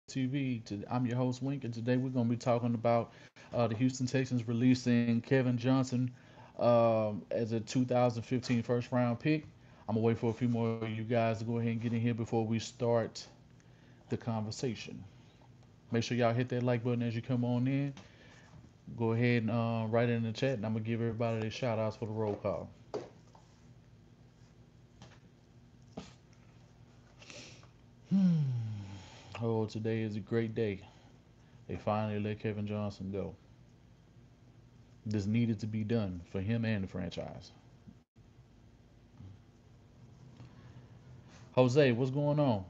TV. I'm your host Wink, and today we're going to be talking about the Houston Texans releasing Kevin Johnson as a 2015 first round pick. I'm gonna wait for a few more of you guys to go ahead and get in here before we start the conversation. Make sure y'all hit that like button as you come on in. Go ahead and write it in the chat, and I'm gonna give everybody their shout outs for the roll call. Oh, today is a great day. They finally let Kevin Johnson go. This needed to be done for him and the franchise. Jose, what's going on?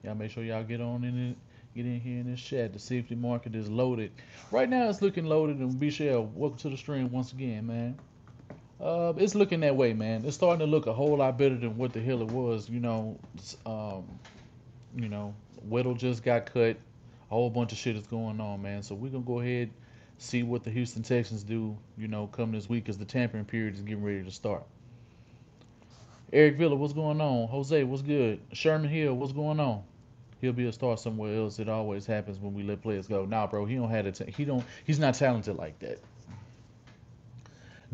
Y'all make sure y'all get on in it, get in here in this chat. The safety market is loaded. Right now it's looking loaded, and Bichelle, welcome to the stream once again, man. It's looking that way, man. It's starting to look a whole lot better than what the hell it was. You know, Weddle just got cut. A whole bunch of shit is going on, man. So we're gonna go ahead see what the Houston Texans do. Come this week, because the tampering period is getting ready to start. Eric Villa, what's going on? Jose, what's good? Sherman Hill, what's going on? He'll be a star somewhere else. It always happens when we let players go. Nah, bro, he don't have it. He don't. He's not talented like that.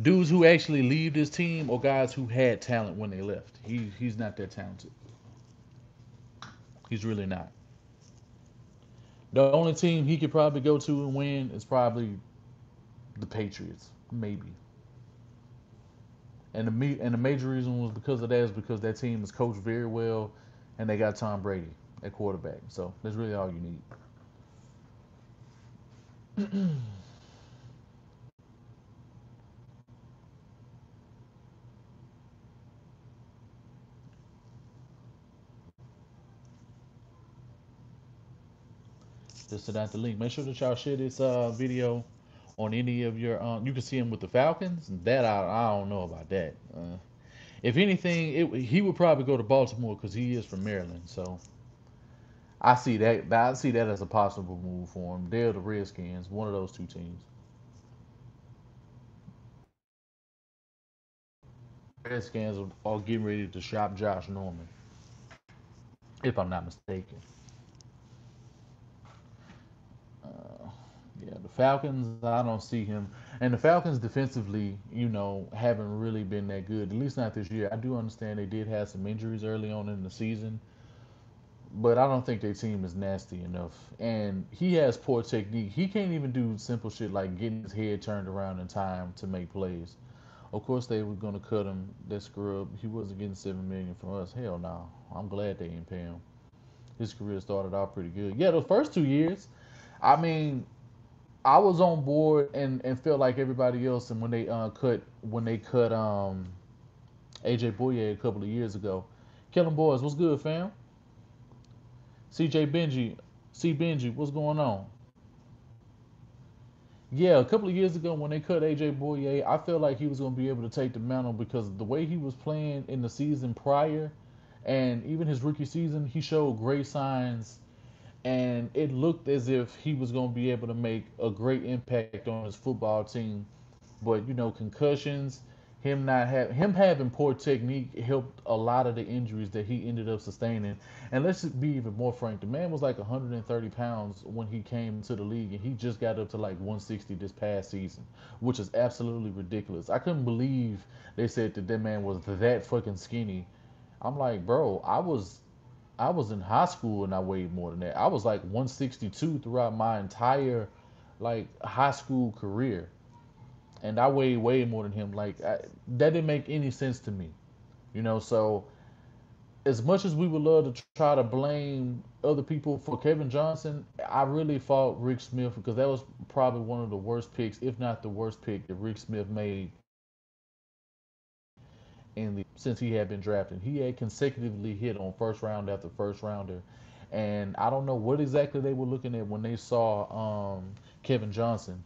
Dudes who actually leave this team or guys who had talent when they left. He's not that talented. He's really not. The only team he could probably go to and win is probably the Patriots, maybe. And the major reason was because of that is because that team is coached very well, and they got Tom Brady at quarterback. So that's really all you need. Just send out the link. Make sure that y'all share this video on any of your. You can see him with the Falcons. That I don't know about that. If anything, he would probably go to Baltimore because he is from Maryland. So I see that. I see that as a possible move for him. They're the Redskins, one of those two teams. Redskins are getting ready to shop Josh Norman, if I'm not mistaken. Uh, yeah, the Falcons, I don't see him. And the Falcons defensively, haven't really been that good, at least not this year. I do understand they did have some injuries early on in the season, but I don't think their team is nasty enough. And he has poor technique. He can't even do simple shit like getting his head turned around in time to make plays. Of course, they were gonna cut him. That scrub. He wasn't getting $7 million from us. Hell no. I'm glad they didn't pay him. His career started out pretty good. Yeah, those first 2 years. I mean, I was on board and felt like everybody else. And when they cut AJ Bouye a couple of years ago, Kellen Boys, what's good, fam? CJ Benji, C Benji, what's going on? Yeah, a couple of years ago when they cut AJ Bouye, I felt like he was going to be able to take the mantle because the way he was playing in the season prior, and even his rookie season, he showed great signs, and it looked as if he was going to be able to make a great impact on his football team. But concussions, him having poor technique helped a lot of the injuries that he ended up sustaining. And let's just be even more frank, the man was like 130 pounds when he came to the league, and he just got up to like 160 this past season, which is absolutely ridiculous. I couldn't believe they said that man was that fucking skinny. I'm like, bro, I was in high school and I weighed more than that. I was like 162 throughout my entire like high school career, and I weighed way more than him. That didn't make any sense to me. So as much as we would love to try to blame other people for Kevin Johnson, I really fought Rick Smith because that was probably one of the worst picks, if not the worst pick that Rick Smith made since he had been drafted. He had consecutively hit on first round after first rounder, and I don't know what exactly they were looking at when they saw Kevin Johnson,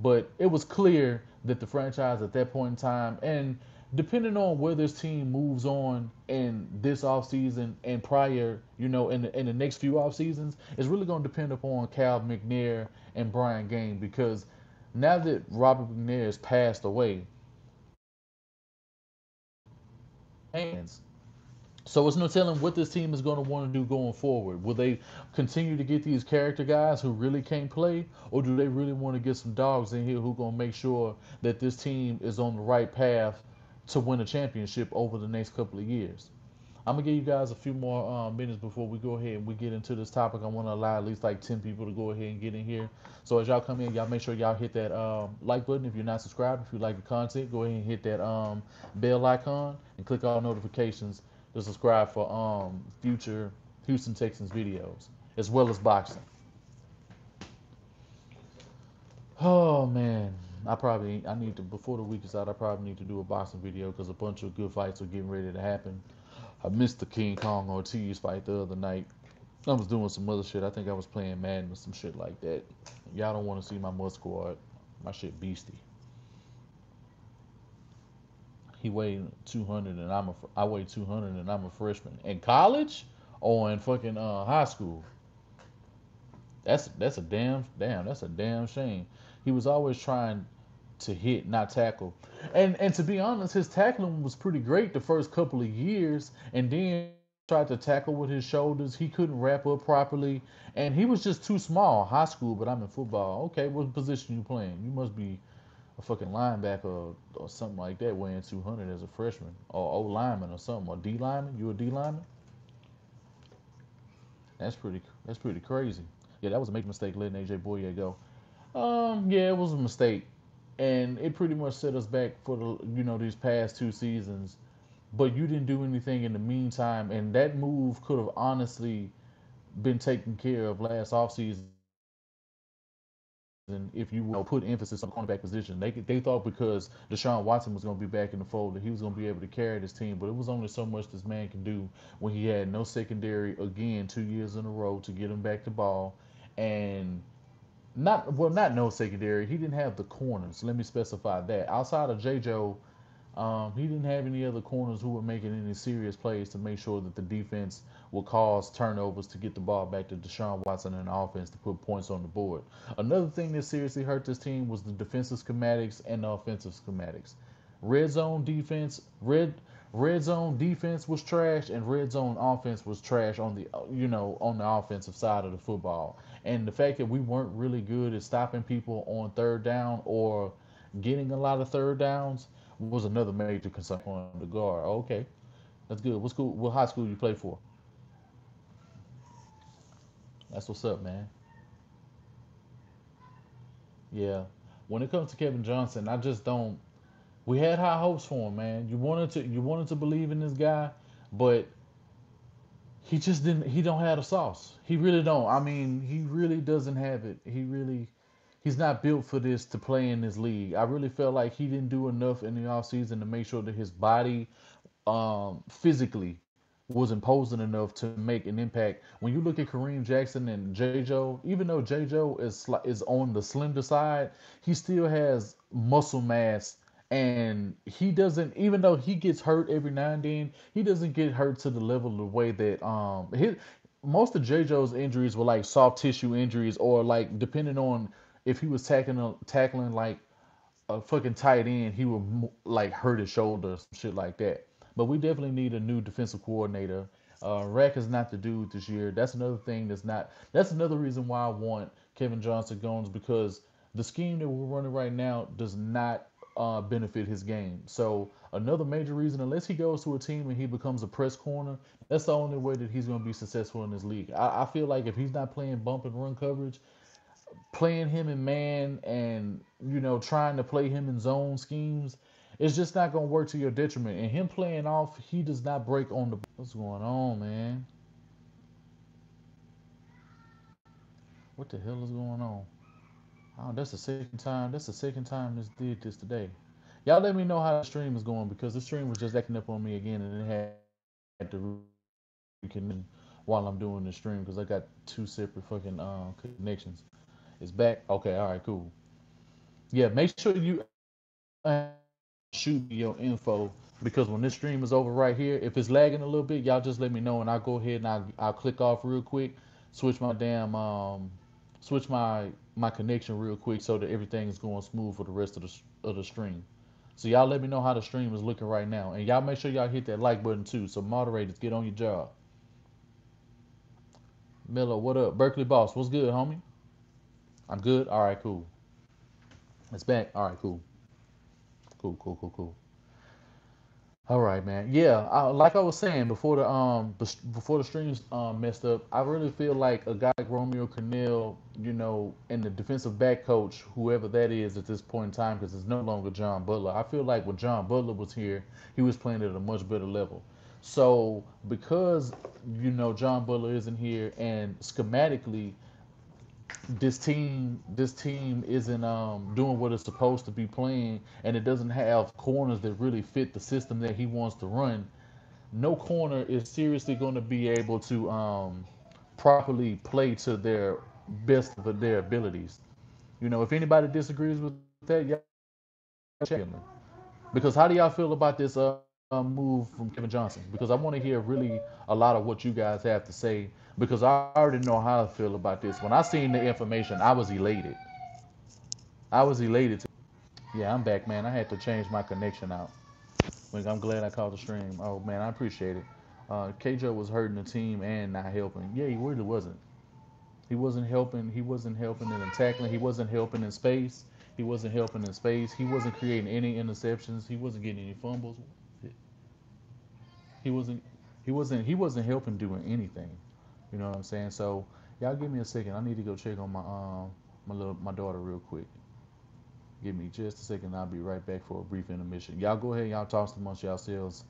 but it was clear that the franchise at that point in time, and depending on where this team moves on in this offseason and prior, in the next few off seasons, it's really going to depend upon Cal McNair and Brian Game because now that Robert McNair has passed away, hands. So it's no telling what this team is going to want to do going forward. Will they continue to get these character guys who really can't play, or do they really want to get some dogs in here who going to make sure that this team is on the right path to win a championship over the next couple of years? I'm gonna give you guys a few more minutes before we go ahead and we get into this topic. I want to allow at least like 10 people to go ahead and get in here. So as y'all come in, y'all make sure y'all hit that like button if you're not subscribed. If you like the content, go ahead and hit that bell icon and click all notifications to subscribe for future Houston Texans videos as well as boxing. Oh man, I need to before the week is out. I probably need to do a boxing video because a bunch of good fights are getting ready to happen. I missed the King Kong Ortiz fight the other night. I was doing some other shit. I think I was playing Madden or some shit like that. Y'all don't want to see my mud squad. My shit beastie. He weighed 200 and I weigh 200 and I'm a freshman. In college or in fucking high school? That's a damn shame. He was always trying to hit, not tackle. And to be honest, his tackling was pretty great the first couple of years, and then tried to tackle with his shoulders. He couldn't wrap up properly, and he was just too small. High school, but I'm in football. Okay, what position you playing? You must be a fucking linebacker or something like that, weighing 200 as a freshman, or O lineman or something, or D lineman. You a D lineman? That's pretty crazy. Yeah, that was a major mistake letting AJ Boye go. Yeah, it was a mistake, and it pretty much set us back for these past 2 seasons. But you didn't do anything in the meantime, and that move could have honestly been taken care of last offseason if you put emphasis on the cornerback position. They thought because Deshaun Watson was going to be back in the fold that he was going to be able to carry this team, but it was only so much this man can do when he had no secondary again 2 years in a row to get him back the ball, and not no secondary. He didn't have the corners. Let me specify that. Outside of J. Joe, he didn't have any other corners who were making any serious plays to make sure that the defense will cause turnovers to get the ball back to Deshaun Watson and the offense to put points on the board. Another thing that seriously hurt this team was the defensive schematics and the offensive schematics. Red zone defense, red zone defense was trash, and red zone offense was trash on the offensive side of the football. And the fact that we weren't really good at stopping people on third down or getting a lot of third downs was another major concern on the guard. Okay, that's good. What school? What high school you play for? That's what's up, man. Yeah. When it comes to Kevin Johnson, I just don't. We had high hopes for him, man. You wanted to believe in this guy, but he just didn't. He don't have the sauce. He really don't. I mean, he really doesn't have it. He's not built for this to play in this league. I really felt like he didn't do enough in the offseason to make sure that his body physically was imposing enough to make an impact. When you look at Kareem Jackson and J. Joe, even though J. Joe is on the slender side, he still has muscle mass, and he doesn't. Even though he gets hurt every now and then, he doesn't get hurt to the level of the way that most of J. Joe's injuries were like soft tissue injuries, or like depending on if he was tackling like a fucking tight end, he would like hurt his shoulder, some shit like that. But we definitely need a new defensive coordinator. Rack is not the dude this year. That's another thing that's not. That's another reason why I want Kevin Johnson gone is because the scheme that we're running right now does not benefit his game. So another major reason, unless he goes to a team and he becomes a press corner, that's the only way that he's going to be successful in this league. I feel like if he's not playing bump and run coverage, playing him in man and trying to play him in zone schemes, it's just not gonna work to your detriment. And him playing off, he does not break on the. What's going on, man? What the hell is going on? Oh, that's the second time. That's the second time this did this today. Y'all let me know how the stream is going because the stream was just acting up on me again, and it had to reconnect while I'm doing the stream because I got two separate fucking connections. It's back. Okay, all right, cool. Yeah, make sure you shoot me your info because when this stream is over right here, if it's lagging a little bit, y'all just let me know and I'll go ahead and I'll click off real quick, switch my damn switch my connection real quick so that everything is going smooth for the rest of the stream. So y'all let me know how the stream is looking right now, and y'all make sure y'all hit that like button too. So moderators, get on your job. Miller, what up? Berkeley boss, what's good, homie? I'm good. All right, cool. It's back. All right, cool, cool, cool, cool, cool. All right, man. Yeah, like I was saying before the streams messed up, I really feel like a guy like Romeo Cornell, and the defensive back coach, whoever that is at this point in time, because it's no longer John Butler. I feel like when John Butler was here, he was playing at a much better level. So because John Butler isn't here, and schematically this team isn't doing what it's supposed to be playing, and it doesn't have corners that really fit the system that he wants to run. No corner is seriously going to be able to properly play to their best of their abilities. If anybody disagrees with that, y'all check me. Because how do y'all feel about this move from Kevin Johnson? Because I want to hear really a lot of what you guys have to say. Because I already know how I feel about this. When I seen the information, I was elated. I was elated. Yeah, I'm back, man. I had to change my connection out. Like, I'm glad I caught the stream. Oh man, I appreciate it. KJ was hurting the team and not helping. Yeah, he really wasn't. He wasn't helping. He wasn't helping in the tackling. He wasn't helping in space. He wasn't helping in space. He wasn't creating any interceptions. He wasn't getting any fumbles. He wasn't. He wasn't. He wasn't helping doing anything. You know what I'm saying? So y'all give me a second. I need to go check on my daughter real quick. Give me just a second. I'll be right back for a brief intermission. Y'all go ahead. Y'all talk amongst yourselves.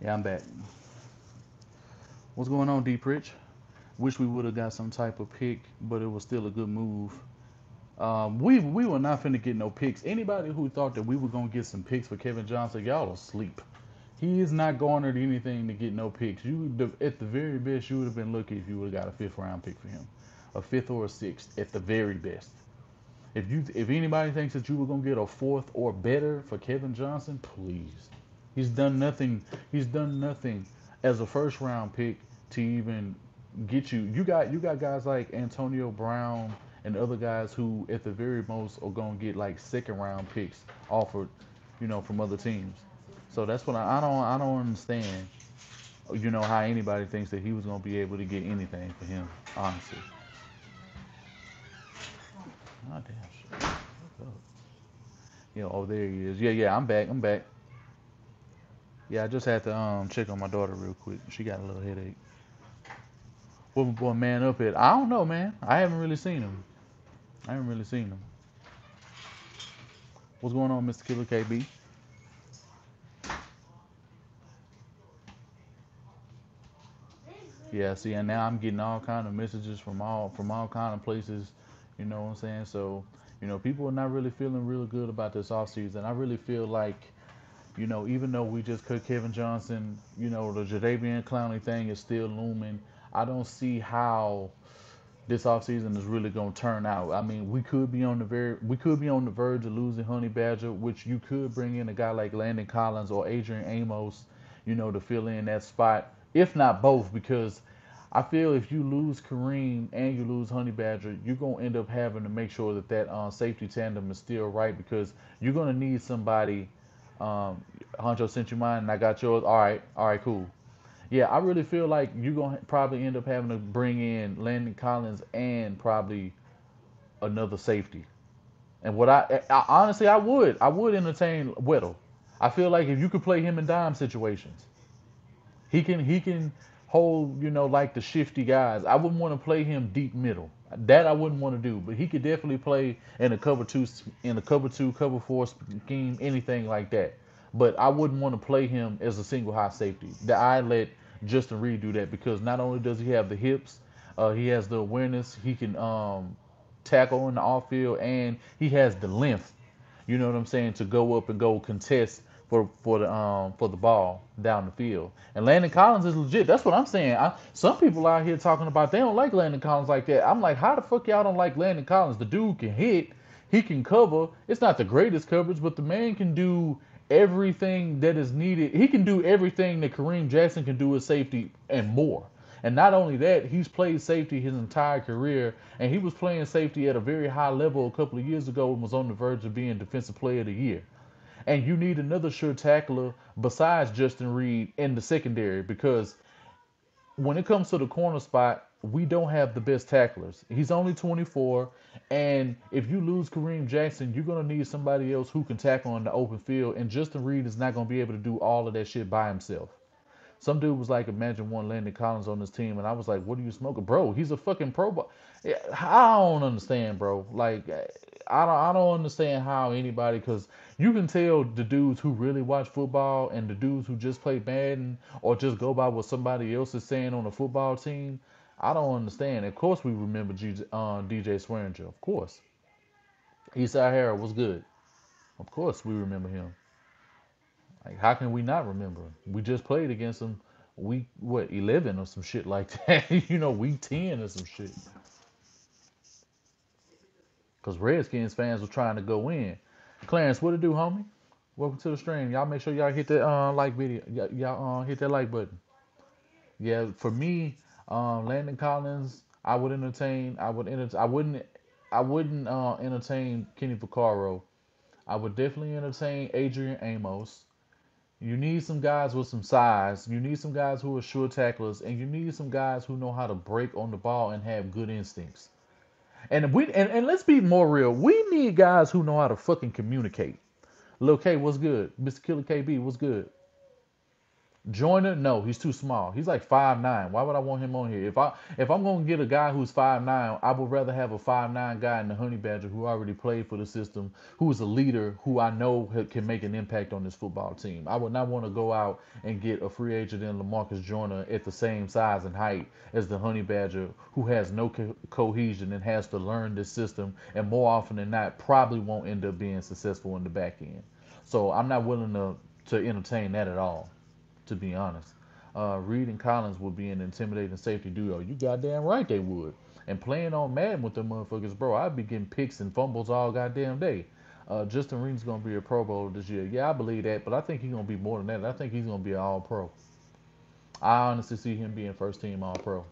Yeah, I'm back. What's going on, Deep Rich? Wish we would have got some type of pick, but it was still a good move. We were not finna get no picks. Anybody who thought that we were gonna get some picks for Kevin Johnson, y'all asleep. He is not garnered anything to get no picks. At the very best, you would have been lucky if you would have got a fifth round pick for him, a fifth or a sixth at the very best. If anybody thinks that you were gonna get a fourth or better for Kevin Johnson, please. He's done nothing. He's done nothing as a first round pick to even get you. You got guys like Antonio Brown and other guys who, at the very most, are gonna get like second round picks offered, from other teams. So that's what I don't understand. How anybody thinks that he was gonna be able to get anything for him. Honestly. Oh damn shit. What's up? Oh there he is. Yeah, I'm back. I'm back. Yeah, I just had to check on my daughter real quick. She got a little headache. What my boy man up at? I don't know, man. I haven't really seen him. I haven't really seen him. What's going on, Mr. Killer KB? Yeah, see, and now I'm getting all kind of messages from all kind of places. You know what I'm saying? So, people are not really feeling real good about this offseason. I really feel like, even though we just cut Kevin Johnson, the Jadeveon Clowney thing is still looming. I don't see how this offseason is really going to turn out. I mean, we could be on the verge of losing Honey Badger, which you could bring in a guy like Landon Collins or Adrian Amos, to fill in that spot, if not both, because I feel if you lose Kareem and you lose Honey Badger, you're going to end up having to make sure that safety tandem is still right, because you're going to need somebody. Honcho sent you mine and I got yours. All right, cool. Yeah, I really feel like you're gonna probably end up having to bring in Landon Collins and probably another safety. And I honestly, I would entertain Weddle. I feel like if you could play him in dime situations, he can hold, like the shifty guys. I wouldn't want to play him deep middle. That I wouldn't want to do, but he could definitely play in a cover two, cover four scheme, anything like that. But I wouldn't want to play him as a single high safety. I let Justin Reed do that, because not only does he have the hips, he has the awareness. He can tackle in the off field, and he has the length. You know what I'm saying, to go up and go contest for the ball down the field. And Landon Collins is legit. That's what I'm saying. Some people out here talking about they don't like Landon Collins like that. I'm like, how the fuck y'all don't like Landon Collins? The dude can hit, he can cover. It's not the greatest coverage, but the man can do everything that is needed. He can do everything that Kareem Jackson can do as safety and more. And not only that, he's played safety his entire career, and he was playing safety at a very high level a couple of years ago and was on the verge of being Defensive Player of the Year. And you need another sure tackler besides Justin Reed in the secondary, because when it comes to the corner spot, we don't have the best tacklers. He's only 24, and if you lose Kareem Jackson, you're gonna need somebody else who can tackle in the open field, and Justin Reed is not gonna be able to do all of that shit by himself. Some dude was like, imagine one Landon Collins on this team, and I was like, what are you smoking, bro? He's a fucking pro. Yeah, I don't understand, bro. Like, I don't understand how anybody, because you can tell the dudes who really watch football and the dudes who just play Madden or just go by what somebody else is saying on a football team. I don't understand. Of course, we remember DJ Swearinger. Of course, Eastside Harrell was good. Of course, we remember him. Like, how can we not remember him? We just played against him week, what, 11 or some shit like that. Week 10 or some shit. Because Redskins fans were trying to go in. Clarence, what it do, homie? Welcome to the stream. Y'all make sure y'all hit that like video. Y'all hit that like button. Yeah, for me, Landon Collins, I would entertain. I would enter. I wouldn't. I wouldn't entertain Kenny Vaccaro. I would definitely entertain Adrian Amos. You need some guys with some size. You need some guys who are sure tacklers, and you need some guys who know how to break on the ball and have good instincts. And let's be more real. We need guys who know how to fucking communicate. Lil K, what's good? Mr. Killer KB, what's good? Joyner, no, he's too small. He's like 5'9". Why would I want him on here? If I'm gonna get a guy who's 5'9", I would rather have a 5'9" guy in the Honey Badger who already played for the system, who is a leader, who I know can make an impact on this football team. I would not want to go out and get a free agent in LaMarcus Joyner at the same size and height as the Honey Badger, who has no cohesion and has to learn this system, and more often than not probably won't end up being successful in the back end. So I'm not willing to entertain that at all, to be honest. Reed and Collins would be an intimidating safety duo. You goddamn right they would. And playing on Madden with them motherfuckers, bro, I'd be getting picks and fumbles all goddamn day. Justin Reed's going to be a Pro Bowl this year. Yeah, I believe that, but I think he's going to be more than that. I think he's going to be an All Pro. I honestly see him being first team All Pro.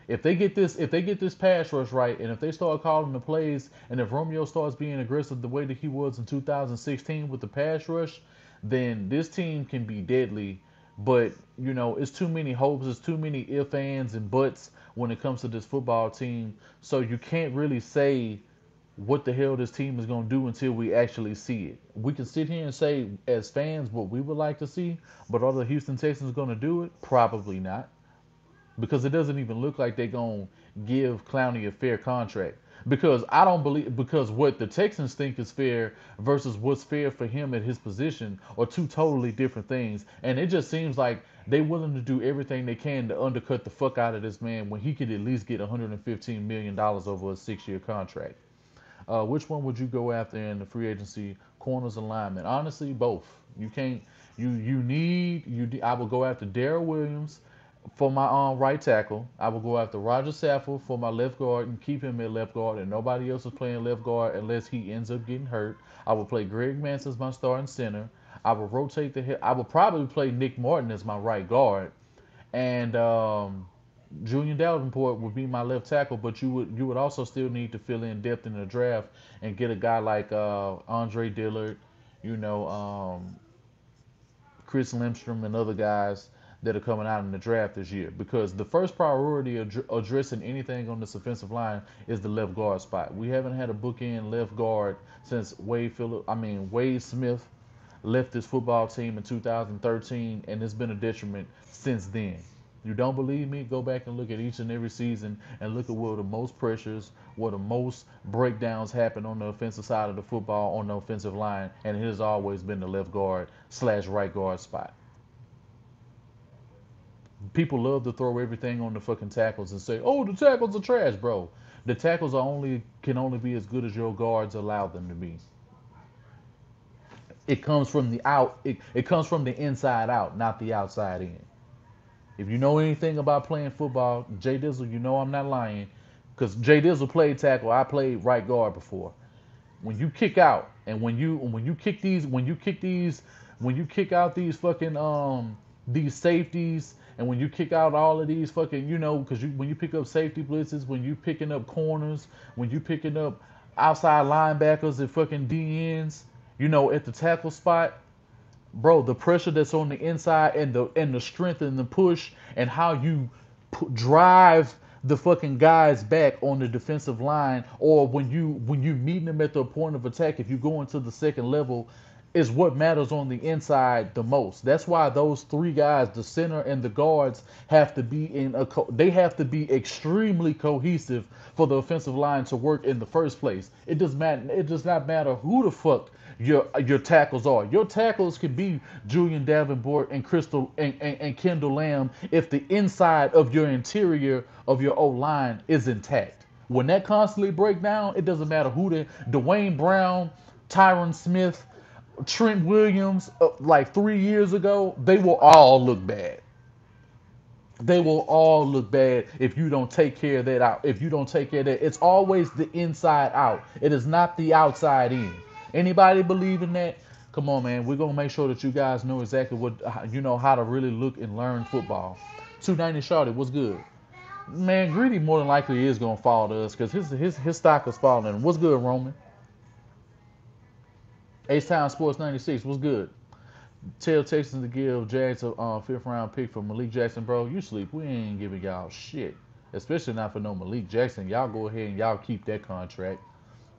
If they get this pass rush right, and if they start calling the plays, and if Romeo starts being aggressive the way that he was in 2016 with the pass rush, then this team can be deadly. But it's too many hopes, it's too many if, ands, and buts when it comes to this football team. So you can't really say what the hell this team is going to do until we actually see it. We can sit here and say as fans what we would like to see, but are the Houston Texans going to do it? Probably not, because it doesn't even look like they're going to give Clowney a fair contract. Because I don't believe, because what the Texans think is fair versus what's fair for him at his position are two totally different things. And it just seems like they're willing to do everything they can to undercut the fuck out of this man when he could at least get $115 million over a 6-year contract. Which one would you go after in the free agency, corners and linemen? Honestly, both. You can't. I would go after Darrell Williams for my right tackle. I will go after Roger Saffold for my left guard and keep him at left guard, and nobody else is playing left guard unless he ends up getting hurt. I will play Greg Manson as my starting center. I will rotate the hit. I will probably play Nick Martin as my right guard, and Julian Davenport would be my left tackle. But you would also still need to fill in depth in the draft and get a guy like Andre Dillard, you know, Chris Limstrom, and other guys that are coming out in the draft this year, because the first priority addressing anything on this offensive line is the left guard spot. We haven't had a bookend left guard since Wade Smith left this football team in 2013, and it's been a detriment since then. You don't believe me? Go back and look at each and every season and look at where the most pressures, where the most breakdowns happen on the offensive side of the football on the offensive line, and it has always been the left guard / right guard spot. People love to throw everything on the fucking tackles and say, "Oh, the tackles are trash, bro." The tackles can only be as good as your guards allow them to be. It comes from the out. It comes from the inside out, not the outside in. If you know anything about playing football, Jay Dizzle, you know I'm not lying, because Jay Dizzle played tackle. I played right guard before. When you kick out, and when you kick out these fucking these safeties, and when you kick out all of these fucking, because when you pick up safety blitzes, when you picking up corners, when you picking up outside linebackers and fucking DNs, at the tackle spot, bro, the pressure that's on the inside, and the strength and the push, and how you drive the fucking guys back on the defensive line, or when you meeting them at the point of attack, if you go into the second level, is what matters on the inside the most. That's why those three guys, the center and the guards, have to be they have to be extremely cohesive for the offensive line to work in the first place. It does not matter who the fuck your tackles are. Your tackles can be Julian Davenport and Kendall Lamb if the inside of your interior of your O line is intact. When that constantly breaks down, it doesn't matter who Dwayne Brown, Tyron Smith, Trent Williams, like 3 years ago, they will all look bad. They will all look bad if you don't take care of that out. If you don't take care of that, it's always the inside out. It is not the outside in. Anybody believe in that? Come on, man. We're gonna make sure that you guys know exactly how to really look and learn football. 290 Shorty, what's good? Man, Greedy more than likely is gonna fall to us because his stock is falling. What's good, Roman? H-Town Sports 96, what's good? Tell Texans to give Jags a fifth round pick for Malik Jackson, bro. You sleep. We ain't giving y'all shit. Especially not for no Malik Jackson. Y'all go ahead and y'all keep that contract.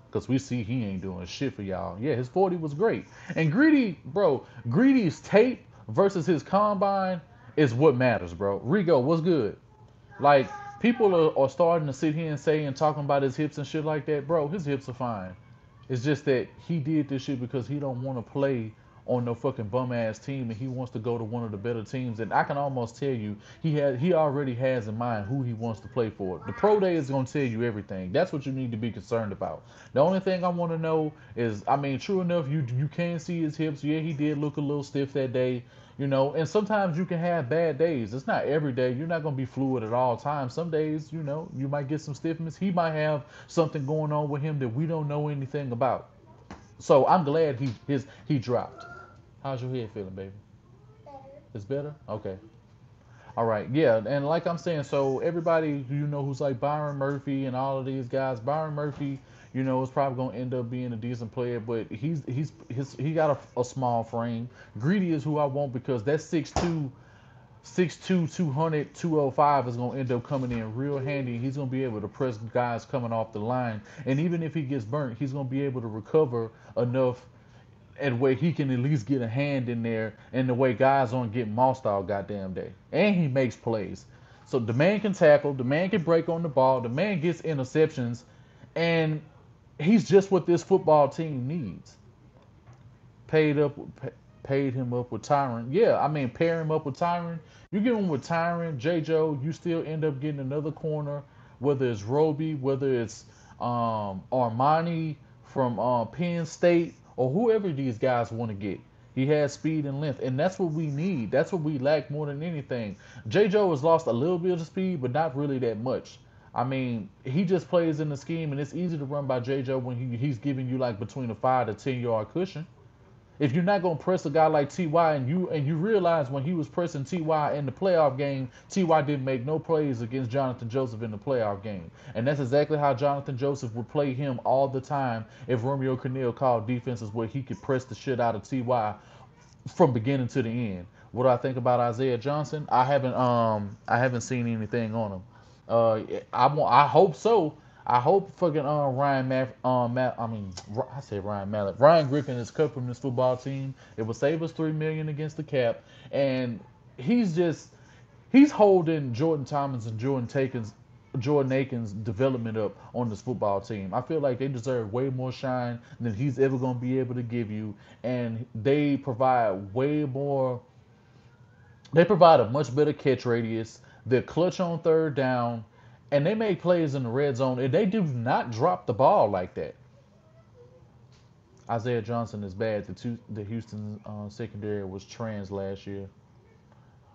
Because we see he ain't doing shit for y'all. Yeah, his 40 was great. And Greedy's tape versus his combine is what matters, bro. Rigo, what's good? Like, people are starting to sit here and say and talking about his hips and shit like that. Bro, his hips are fine. It's just that he did this shit because he don't want to play on no fucking bum ass team, and he wants to go to one of the better teams. And I can almost tell you he already has in mind who he wants to play for. The pro day is gonna tell you everything. That's what you need to be concerned about. The only thing I want to know is, I mean, true enough, you can see his hips. Yeah, he did look a little stiff that day. And sometimes you can have bad days. It's not every day. You're not gonna be fluid at all times. Some days, you might get some stiffness. He might have something going on with him that we don't know anything about. So I'm glad he dropped. How's your head feeling, baby? It's better? Okay. All right. Yeah, and like I'm saying, so everybody who's like Byron Murphy and all of these guys, Byron Murphy, is probably gonna end up being a decent player, but he got a small frame. Greedy is who I want because that 6'2", 200, 205 is going to end up coming in real handy. He's going to be able to press guys coming off the line. And even if he gets burnt, he's going to be able to recover enough and where he can at least get a hand in there and the way guys don't get mossed all goddamn day. And he makes plays. So the man can tackle, the man can break on the ball, the man gets interceptions, and he's just what this football team needs. Paid up, paid him up with Tyron. Yeah, I mean, pair him up with Tyron. You get him with Tyron, J. Joe, you still end up getting another corner, whether it's Roby, whether it's Armani from Penn State, or whoever these guys want to get. He has speed and length, and that's what we need. That's what we lack more than anything. J. Joe has lost a little bit of speed, but not really that much. I mean, he just plays in the scheme, and it's easy to run by J. Joe when he's giving you like between a 5 to 10 yard cushion. If you're not gonna press a guy like Ty, and you realize when he was pressing Ty in the playoff game, Ty didn't make no plays against Jonathan Joseph in the playoff game, and that's exactly how Jonathan Joseph would play him all the time if Romeo Cornell called defenses where he could press the shit out of Ty from beginning to the end. What do I think about Isaiah Johnson? I haven't seen anything on him. I hope so. I hope fucking I said Ryan Mallett. Ryan Griffin is cut from this football team. It will save us $3 million against the cap, and he's just he's holding Jordan Thomas and Jordan Aikens' development up on this football team. I feel like they deserve way more shine than he's ever going to be able to give you, and they provide way more. They provide a much better catch radius. They're clutch on third down, and they make plays in the red zone. And they do not drop the ball like that. Isaiah Johnson is bad. The Houston secondary was trans last year.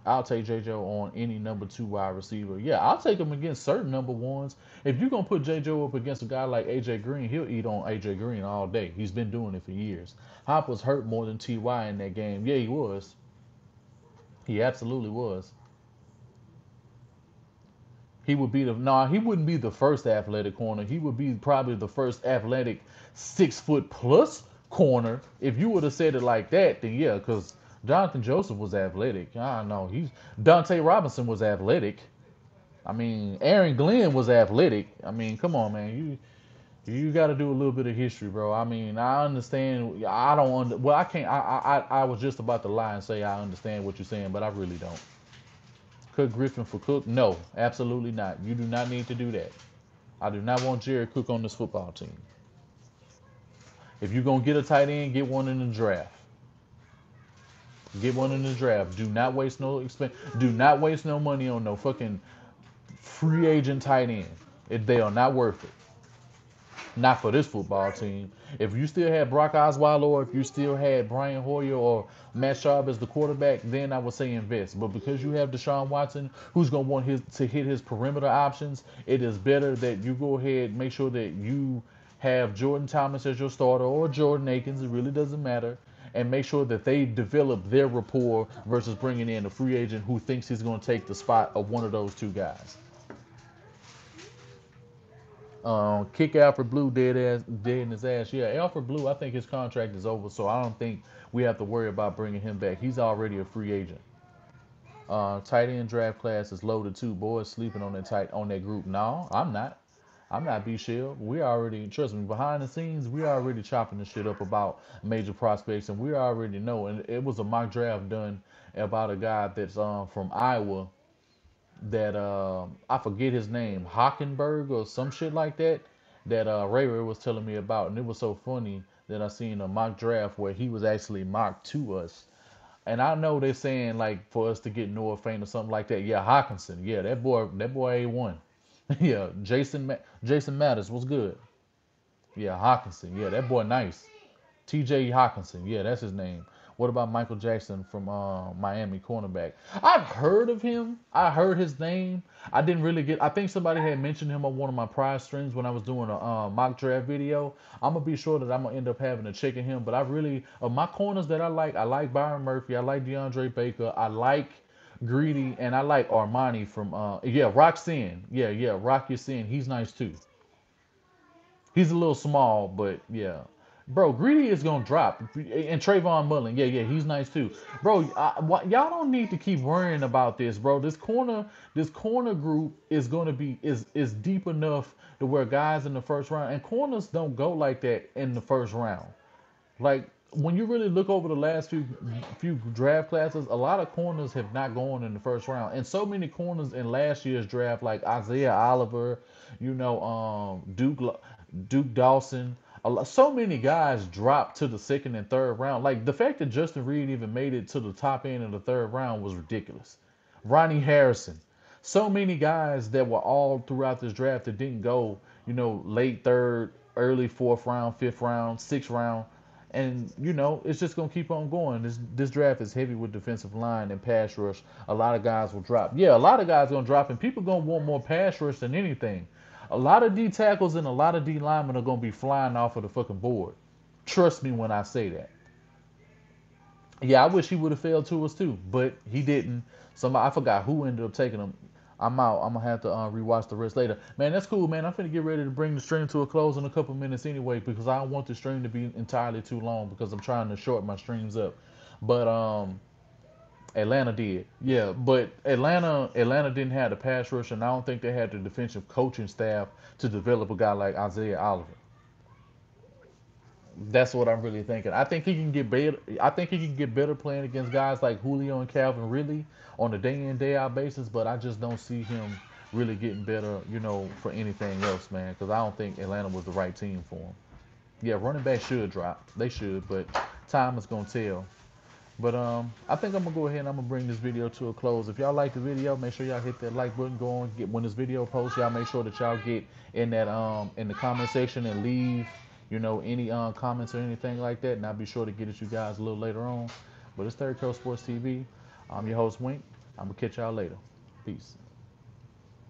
I'll take JJ on any number two wide receiver. Yeah, I'll take him against certain number ones. If you're gonna put JJ up against a guy like AJ Green, he'll eat on AJ Green all day. He's been doing it for years. Hop was hurt more than Ty in that game. Yeah, he was. He absolutely was. He would be the nah. He wouldn't be the first athletic corner. He would be probably the first athletic 6 foot plus corner. If you would have said it like that, then yeah, because Jonathan Joseph was athletic. I don't know. He's Dante Robinson was athletic. I mean, Aaron Glenn was athletic. I mean, come on, man. You got to do a little bit of history, bro. I mean, I understand. I don't well, I can't. I was just about to lie and say I understand what you're saying, but I really don't. Cook Griffin for Cook? No, absolutely not. You do not need to do that. I do not want Jared Cook on this football team. If you're gonna get a tight end, get one in the draft. Get one in the draft. Do not waste no expense. Do not waste no money on no fucking free agent tight end. They are not worth it. Not for this football team. If you still had Brock Osweiler, or if you still had Brian Hoyer or Matt Schaub as the quarterback, then I would say invest. But because you have Deshaun Watson, who's going to want to hit his perimeter options, it is better that you go ahead and make sure that you have Jordan Thomas as your starter or Jordan Akins. It really doesn't matter. And make sure that they develop their rapport versus bringing in a free agent who thinks he's going to take the spot of one of those two guys. Kick Alfred Blue dead in his ass. Yeah, Alfred Blue, I think his contract is over, so I don't think we have to worry about bringing him back. He's already a free agent. Tight end draft class is loaded too. Boys sleeping on that group. No, I'm not. I'm not B Shell. We already trust me. Behind the scenes, we already chopping the shit up about major prospects, and we already know. And it was a mock draft done about a guy that's from Iowa that I forget his name, Hockenberg or some shit like that. That Ray Ray was telling me about, and it was so funny that I seen a mock draft where he was actually mocked to us. And I know they're saying like for us to get Noah Fane or something like that. Yeah, Hawkinson. Yeah, that boy A1. Yeah, Jason Matters was good. Yeah, Hawkinson. Yeah, that boy nice. T.J. Hawkinson. Yeah, that's his name. What about Michael Jackson from Miami, cornerback? I've heard of him. I heard his name. I didn't really get. I think somebody had mentioned him on one of my prize streams when I was doing a mock draft video. I'm gonna be sure that I'm gonna end up having to check him. But I really, of my corners that I like Byron Murphy. I like DeAndre Baker. I like Greedy, and I like Armani from yeah, Roxanne. Yeah, Rock Sin. He's nice too. He's a little small, but yeah. Bro, Greedy is gonna drop, and Trayvon Mullen, yeah, he's nice too, bro. Y'all don't need to keep worrying about this, bro. This corner group is gonna be is deep enough to where guys in the first round, and corners don't go like that in the first round. Like when you really look over the last few draft classes, a lot of corners have not gone in the first round, and so many corners in last year's draft, like Isaiah Oliver, Duke Dawson. So many guys dropped to the second and third round. Like the fact that Justin Reed even made it to the top end of the third round was ridiculous. Ronnie Harrison. So many guys that were all throughout this draft that didn't go, late third, early fourth round, fifth round, sixth round. And it's just gonna keep on going. This draft is heavy with defensive line and pass rush. A lot of guys will drop. Yeah, a lot of guys gonna drop, and people gonna want more pass rush than anything. A lot of D tackles and a lot of D linemen are gonna be flying off of the fucking board. Trust me when I say that. Yeah, I wish he would have failed to us too, but he didn't. I forgot who ended up taking him. I'm out. I'm gonna have to rewatch the rest later. Man, that's cool, man. I'm finna get ready to bring the stream to a close in a couple minutes anyway, because I don't want the stream to be entirely too long because I'm trying to shorten my streams up. But Atlanta did, yeah. But Atlanta didn't have the pass rush, and I don't think they had the defensive coaching staff to develop a guy like Isaiah Oliver. That's what I'm really thinking. I think he can get better. I think he can get better playing against guys like Julio and Calvin Ridley on a day in day out basis. But I just don't see him really getting better, for anything else, man. Because I don't think Atlanta was the right team for him. Yeah, running back should drop. They should, but time is gonna tell. But I think I'm gonna go ahead and I'm gonna bring this video to a close. If y'all like the video, make sure y'all hit that like button. Go on, get when this video posts, y'all make sure that y'all get in that in the comment section and leave any comments or anything like that, and I'll be sure to get at you guys a little later on. But it's Third Coast Sports TV. I'm your host Wink. I'm gonna catch y'all later. Peace.